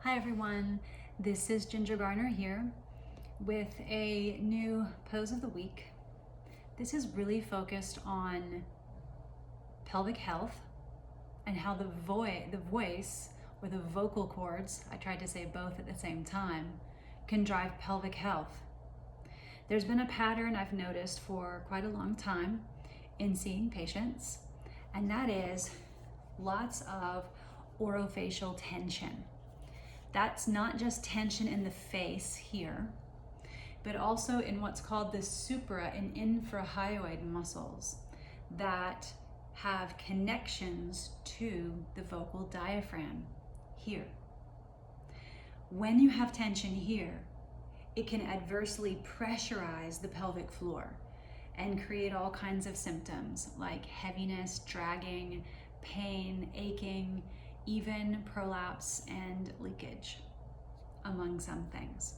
Hi everyone, this is Ginger Garner here with a new pose of the week. This is really focused on pelvic health and how the voice or the vocal cords, I tried to say both at the same time, can drive pelvic health. There's been a pattern I've noticed for quite a long time in seeing patients, and that is lots of orofacial tension. That's not just tension in the face here, but also in what's called the supra and infrahyoid muscles that have connections to the vocal diaphragm here. When you have tension here, it can adversely pressurize the pelvic floor and create all kinds of symptoms like heaviness, dragging, pain, aching, even prolapse and leakage, among some things.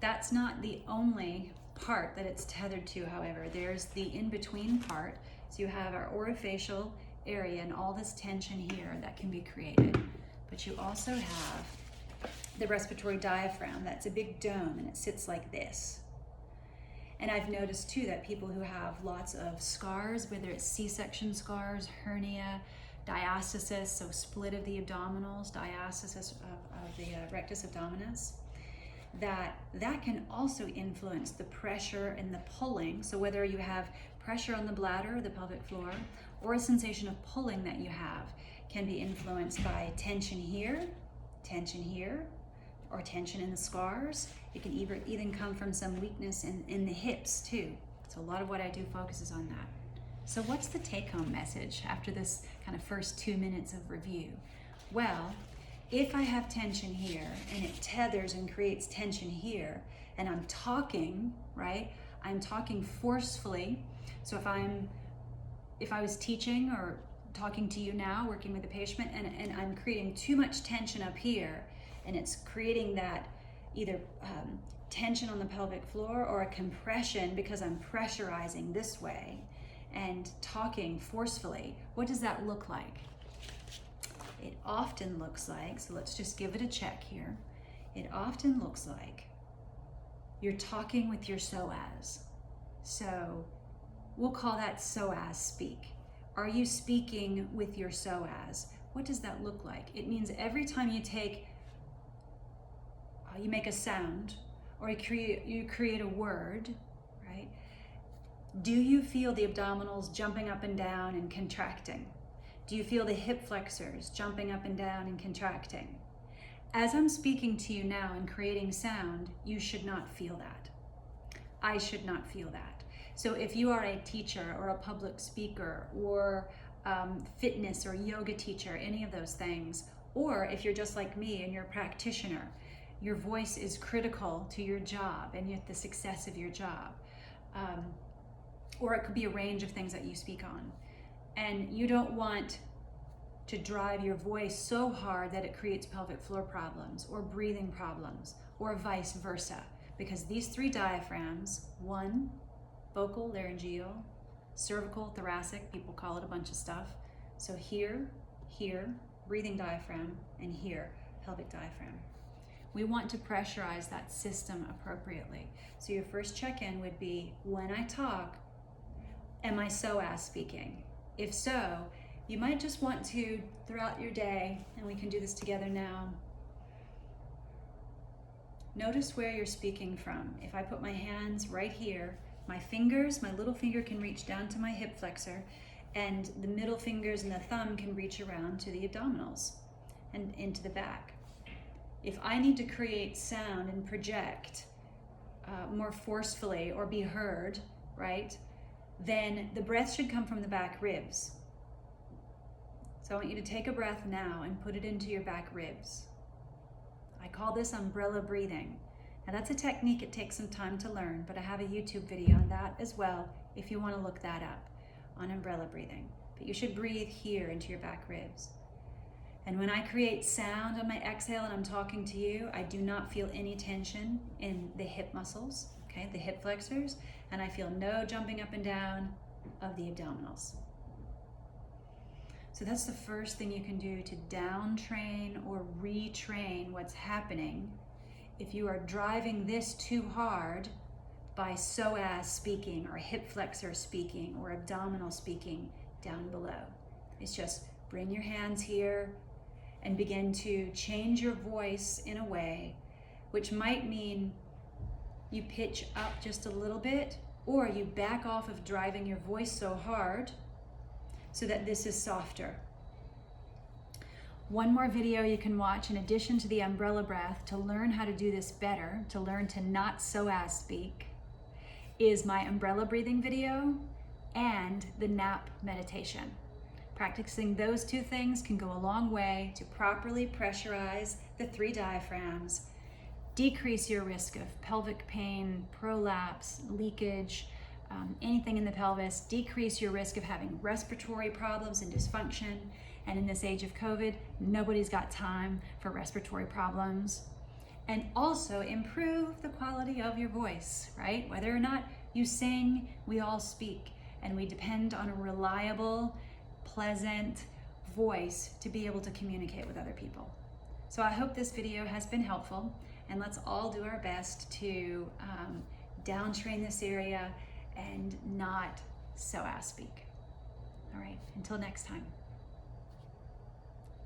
That's not the only part that it's tethered to, however. There's the in-between part. So you have our orofacial area and all this tension here that can be created. But you also have the respiratory diaphragm. That's a big dome and it sits like this. And I've noticed too that people who have lots of scars, whether it's C-section scars, hernia, diastasis, so split of the abdominals, diastasis of the rectus abdominis, that can also influence the pressure and the pulling. So whether you have pressure on the bladder or the pelvic floor, or a sensation of pulling that you have, can be influenced by tension here, or tension in the scars. It can even come from some weakness in the hips too. So a lot of what I do focuses on that. So what's the take-home message after this kind of first 2 minutes of review? Well, if I have tension here and it tethers and creates tension here, and I'm talking, right? I'm talking forcefully. So if I was teaching or talking to you now, working with a patient, and I'm creating too much tension up here, and it's creating that either tension on the pelvic floor or a compression because I'm pressurizing this way and talking forcefully, what does that look like? It often looks like, so let's just give it a check here. It often looks like you're talking with your psoas. So we'll call that psoas speak. Are you speaking with your psoas? What does that look like? It means every time you you make a sound or you create a word, right? Do you feel the abdominals jumping up and down and contracting? Do you feel the hip flexors jumping up and down and contracting? As I'm speaking to you now and creating sound, you should not feel that. I should not feel that. So if you are a teacher or a public speaker or fitness or yoga teacher, any of those things, or if you're just like me and you're a practitioner, your voice is critical to your job and the success of your job. Or it could be a range of things that you speak on. And you don't want to drive your voice so hard that it creates pelvic floor problems or breathing problems or vice versa. Because these three diaphragms, one, vocal, laryngeal, cervical, thoracic, people call it a bunch of stuff. So here, breathing diaphragm, and here, pelvic diaphragm. We want to pressurize that system appropriately. So your first check-in would be, when I talk, am I psoas speaking? If so, you might just want to, throughout your day, and we can do this together now, notice where you're speaking from. If I put my hands right here, my little finger can reach down to my hip flexor, and the middle fingers and the thumb can reach around to the abdominals and into the back. If I need to create sound and project more forcefully or be heard, right, then the breath should come from the back ribs. So I want you to take a breath now and put it into your back ribs. I call this umbrella breathing. Now that's a technique, it takes some time to learn, but I have a YouTube video on that as well if you want to look that up on umbrella breathing. But you should breathe here into your back ribs. And when I create sound on my exhale and I'm talking to you, I do not feel any tension in the hip muscles, okay, the hip flexors, and I feel no jumping up and down of the abdominals. So that's the first thing you can do to down train or retrain what's happening if you are driving this too hard by psoas speaking or hip flexor speaking or abdominal speaking down below. It's just bring your hands here and begin to change your voice in a way which might mean you pitch up just a little bit, or you back off of driving your voice so hard so that this is softer. One more video you can watch in addition to the umbrella breath to learn how to do this better, to learn to not psoas speak, is my umbrella breathing video and the nap meditation. Practicing those two things can go a long way to properly pressurize the 3 diaphragms, decrease your risk of pelvic pain, prolapse, leakage, anything in the pelvis, decrease your risk of having respiratory problems and dysfunction. And in this age of COVID, nobody's got time for respiratory problems. And also improve the quality of your voice, right? Whether or not you sing, we all speak, and we depend on a reliable, pleasant voice to be able to communicate with other people. So I hope this video has been helpful, and let's all do our best to downtrain this area and not psoas speak. All right, until next time.